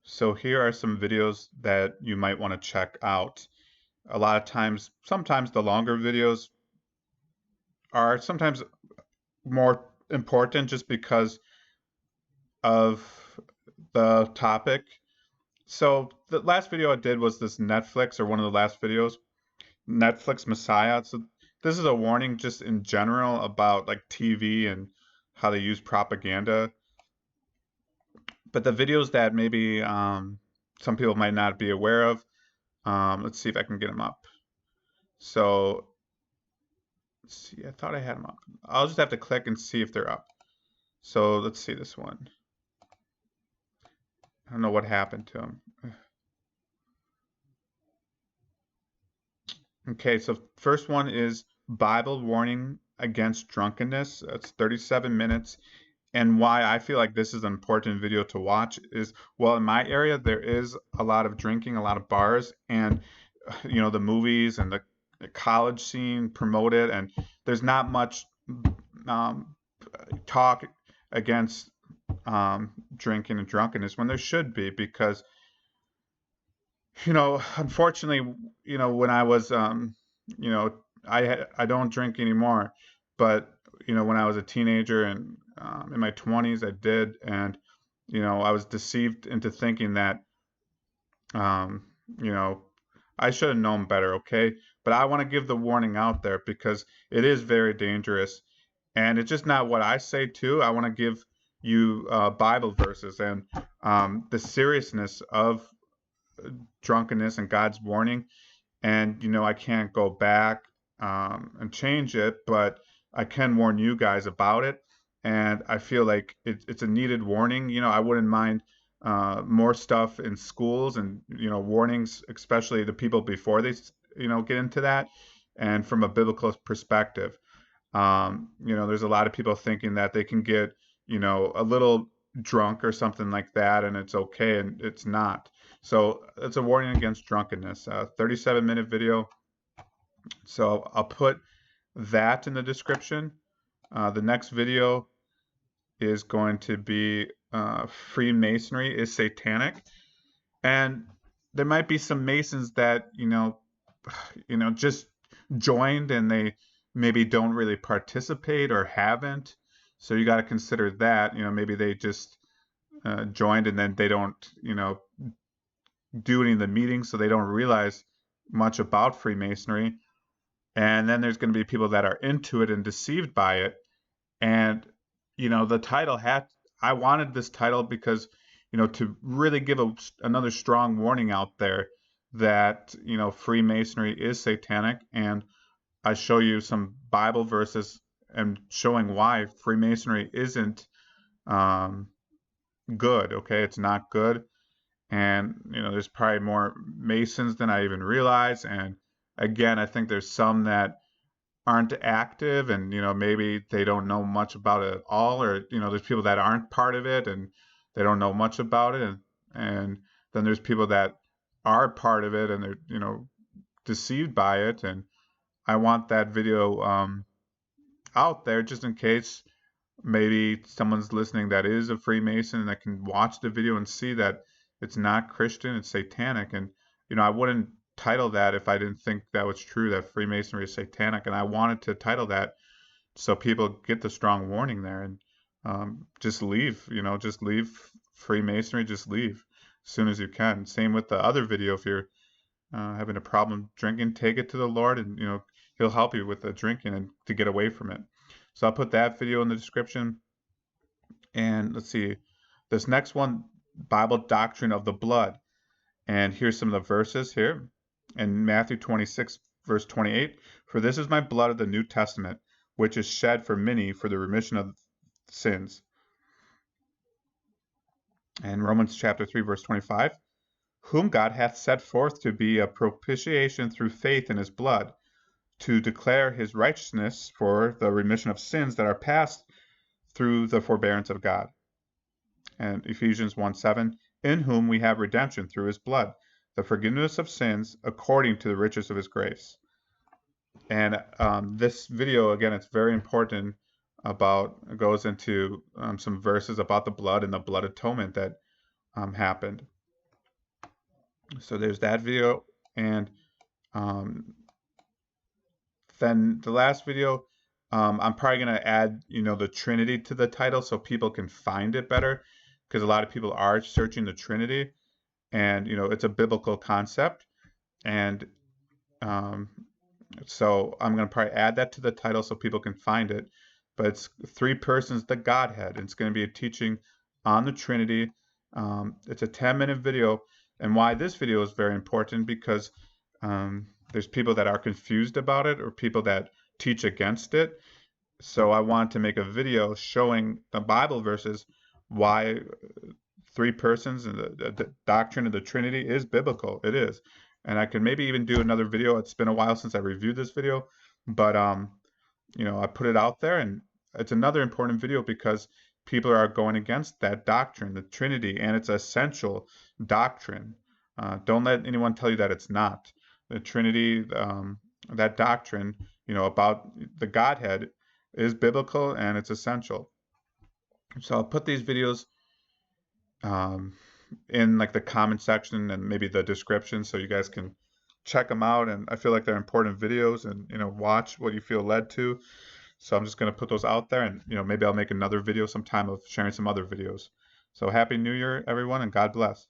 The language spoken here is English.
So here are some videos that you might want to check out. A lot of times, sometimes the longer videos are sometimes more important just because of the topic. So the last video I did was this Netflix, or one of the last videos, Netflix Messiah. So this is a warning just in general about like TV and how they use propaganda. But the videos that maybe some people might not be aware of, let's see if I can get them up. So let's see, I thought I had them up. I'll just have to click and see if they're up. So let's see this one. I don't know what happened to them. Okay, so first one is Bible warning against drunkenness. That's 37 minutes. And why I feel like this is an important video to watch is, well, in my area, there is a lot of drinking, a lot of bars, and, the movies and the college scene promote it, and there's not much um, talk against drinking and drunkenness when there should be, because unfortunately, when I was, I don't drink anymore, but when I was a teenager and in my 20s, I did, and I was deceived into thinking that, um, you know, I should have known better. Okay, but I want to give the warning out there because it is very dangerous, and it's just not what I say too. I want to give you Bible verses and the seriousness of drunkenness and God's warning. And I can't go back and change it, but I can warn you guys about it. And I feel like it's a needed warning. I wouldn't mind more stuff in schools and warnings, especially the people before they get into that, and from a biblical perspective. There's a lot of people thinking that they can get a little drunk or something like that, and it's okay, and it's not. So it's a warning against drunkenness. 37-minute video. So I'll put that in the description. The next video is going to be Freemasonry is Satanic, and there might be some Masons that just joined and they maybe don't really participate or haven't. So you got to consider that. Maybe they just joined and then they don't do any of the meetings, so they don't realize much about Freemasonry. And then there's going to be people that are into it and deceived by it. And the title I wanted this title because to really give another strong warning out there that Freemasonry is satanic, and I show you some Bible verses and showing why Freemasonry isn't good. Okay, it's not good, and there's probably more Masons than I even realize. And again, I think there's some that aren't active, and maybe they don't know much about it at all, or there's people that aren't part of it and they don't know much about it, and then there's people that are part of it and they're deceived by it. And I want that video out there just in case maybe someone's listening that is a Freemason and that can watch the video and see that it's not Christian, it's satanic. And I wouldn't title that if I didn't think that was true, that Freemasonry is satanic. And I wanted to title that so people get the strong warning there, and just leave, just leave Freemasonry, just leave as soon as you can. Same with the other video. If you're having a problem drinking, take it to the Lord, and He'll help you with the drinking and to get away from it. So I'll put that video in the description. And let's see, this next one, Bible doctrine of the blood. And here's some of the verses here. In Matthew 26, verse 28, "For this is my blood of the New Testament, which is shed for many for the remission of sins." And Romans chapter 3, verse 25, "Whom God hath set forth to be a propitiation through faith in his blood, to declare his righteousness for the remission of sins that are past through the forbearance of God." And Ephesians 1:7, "In whom we have redemption through his blood, the forgiveness of sins according to the riches of his grace." And this video, again, it's very important it goes into some verses about the blood and the blood atonement that happened. So there's that video, and um, then the last video, I'm probably gonna add, the Trinity to the title so people can find it better, because a lot of people are searching the Trinity, and it's a biblical concept, and um, so I'm gonna probably add that to the title so people can find it. But it's three persons, the Godhead. And it's gonna be a teaching on the Trinity. It's a 10-minute video, and why this video is very important because there's people that are confused about it or people that teach against it. So I want to make a video showing the Bible verses why three persons and the doctrine of the Trinity is biblical. It is. And I could maybe even do another video. It's been a while since I reviewed this video, but I put it out there, and it's another important video because people are going against that doctrine, the Trinity, and it's essential doctrine. Don't let anyone tell you that it's not. The Trinity, that doctrine, about the Godhead, is biblical and it's essential. So I'll put these videos um, in like the comment section and maybe the description so you guys can check them out. And I feel like they're important videos, and watch what you feel led to. So I'm just going to put those out there, and maybe I'll make another video sometime of sharing some other videos. So happy New Year, everyone, and God bless.